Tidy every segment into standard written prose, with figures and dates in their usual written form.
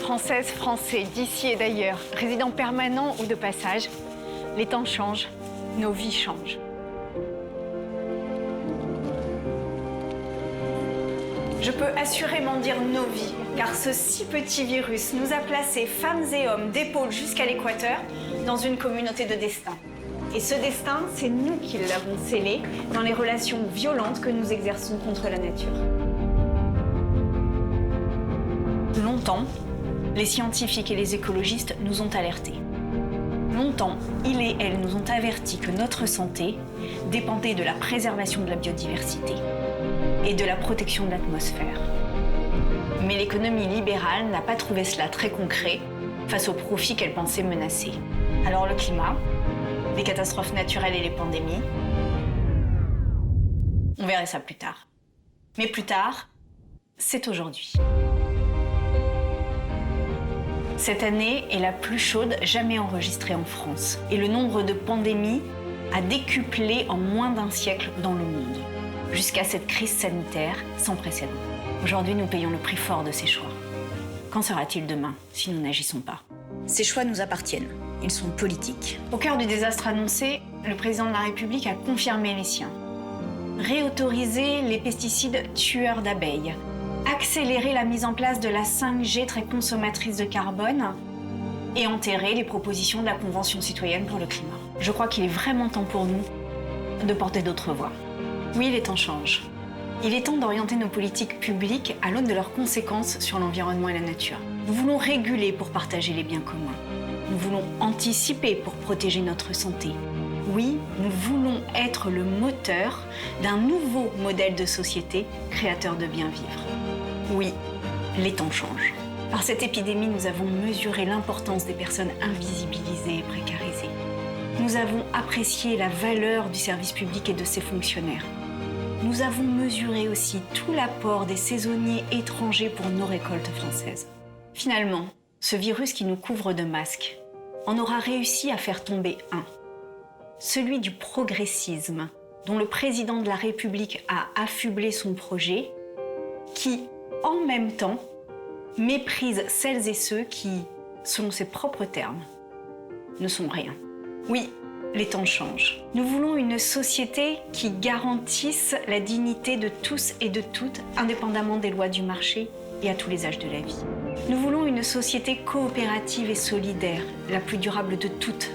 Françaises, Français, d'ici et d'ailleurs, résidents permanents ou de passage, les temps changent, nos vies changent. Je peux assurément dire nos vies, car ce si petit virus nous a placés, femmes et hommes, d'épaule jusqu'à l'équateur, dans une communauté de destin. Et ce destin, c'est nous qui l'avons scellé dans les relations violentes que nous exerçons contre la nature. Longtemps, les scientifiques et les écologistes nous ont alertés. Longtemps, ils et elles nous ont avertis que notre santé dépendait de la préservation de la biodiversité et de la protection de l'atmosphère. Mais l'économie libérale n'a pas trouvé cela très concret face aux profits qu'elle pensait menacer. Alors le climat, les catastrophes naturelles et les pandémies, on verrait ça plus tard. Mais plus tard, c'est aujourd'hui. Cette année est la plus chaude jamais enregistrée en France. Et le nombre de pandémies a décuplé en moins d'un siècle dans le monde, jusqu'à cette crise sanitaire sans précédent. Aujourd'hui, nous payons le prix fort de ces choix. Qu'en sera-t-il demain si nous n'agissons pas ? Ces choix nous appartiennent. Ils sont politiques. Au cœur du désastre annoncé, le président de la République a confirmé les siens. Réautoriser les pesticides tueurs d'abeilles. Accélérer la mise en place de la 5G très consommatrice de carbone et enterrer les propositions de la Convention citoyenne pour le climat. Je crois qu'il est vraiment temps pour nous de porter d'autres voix. Oui, les temps changent. Il est temps d'orienter nos politiques publiques à l'aune de leurs conséquences sur l'environnement et la nature. Nous voulons réguler pour partager les biens communs. Nous voulons anticiper pour protéger notre santé. Oui, nous voulons être le moteur d'un nouveau modèle de société créateur de bien vivre. Oui, les temps changent. Par cette épidémie, nous avons mesuré l'importance des personnes invisibilisées et précarisées. Nous avons apprécié la valeur du service public et de ses fonctionnaires. Nous avons mesuré aussi tout l'apport des saisonniers étrangers pour nos récoltes françaises. Finalement, ce virus qui nous couvre de masques en aura réussi à faire tomber un. Celui du progressisme, dont le président de la République a affublé son projet, qui, en même temps, méprise celles et ceux qui, selon ses propres termes, ne sont rien. Oui, les temps changent. Nous voulons une société qui garantisse la dignité de tous et de toutes, indépendamment des lois du marché et à tous les âges de la vie. Nous voulons une société coopérative et solidaire, la plus durable de toutes.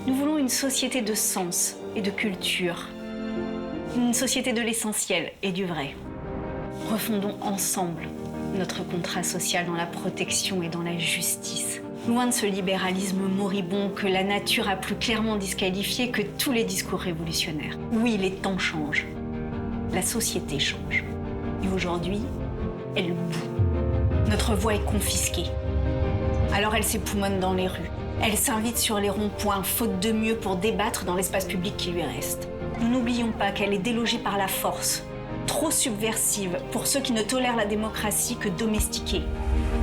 Nous voulons une société de sens et de culture, une société de l'essentiel et du vrai. Refondons ensemble notre contrat social dans la protection et dans la justice. Loin de ce libéralisme moribond que la nature a plus clairement disqualifié que tous les discours révolutionnaires. Oui, les temps changent. La société change. Et aujourd'hui, elle bout. Notre voix est confisquée. Alors elle s'époumonne dans les rues. Elle s'invite sur les ronds-points, faute de mieux pour débattre dans l'espace public qui lui reste. Nous n'oublions pas qu'elle est délogée par la force, trop subversive pour ceux qui ne tolèrent la démocratie que domestiquée,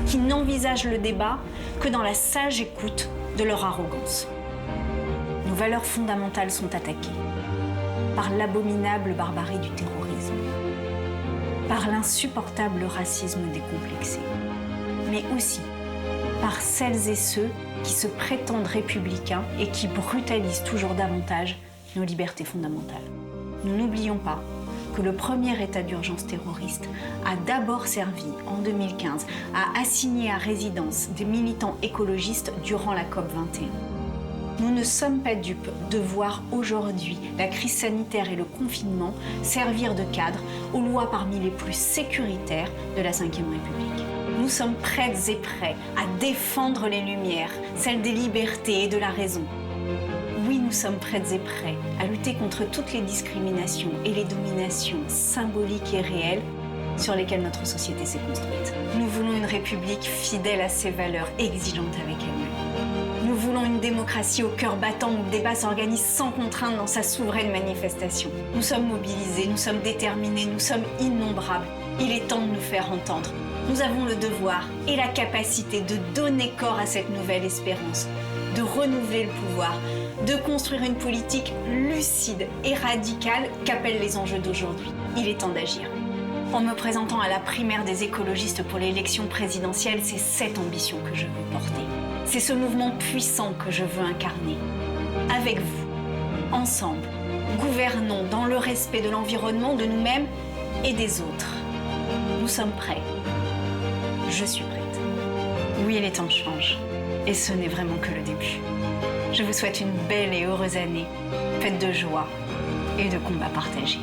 qui n'envisagent le débat que dans la sage écoute de leur arrogance. Nos valeurs fondamentales sont attaquées par l'abominable barbarie du terrorisme, par l'insupportable racisme décomplexé, mais aussi par celles et ceux qui se prétendent républicains et qui brutalisent toujours davantage nos libertés fondamentales. Nous n'oublions pas que le premier état d'urgence terroriste a d'abord servi, en 2015, à assigner à résidence des militants écologistes durant la COP21. Nous ne sommes pas dupes de voir aujourd'hui la crise sanitaire et le confinement servir de cadre aux lois parmi les plus sécuritaires de la Ve République. Nous sommes prêtes et prêts à défendre les lumières, celles des libertés et de la raison. Oui, nous sommes prêtes et prêts à lutter contre toutes les discriminations et les dominations symboliques et réelles sur lesquelles notre société s'est construite. Nous voulons une République fidèle à ses valeurs, exigeante avec elle-même. Nous voulons une démocratie au cœur battant où le débat s'organise sans contrainte dans sa souveraine manifestation. Nous sommes mobilisés, nous sommes déterminés, nous sommes innombrables. Il est temps de nous faire entendre. Nous avons le devoir et la capacité de donner corps à cette nouvelle espérance, de renouveler le pouvoir, de construire une politique lucide et radicale qu'appellent les enjeux d'aujourd'hui. Il est temps d'agir. En me présentant à la primaire des écologistes pour l'élection présidentielle, c'est cette ambition que je veux porter. C'est ce mouvement puissant que je veux incarner. Avec vous, ensemble, gouvernons dans le respect de l'environnement, de nous-mêmes et des autres. Nous sommes prêts. Je suis prête. Oui, les temps changent. Et ce n'est vraiment que le début. Je vous souhaite une belle et heureuse année, faite de joie et de combats partagés.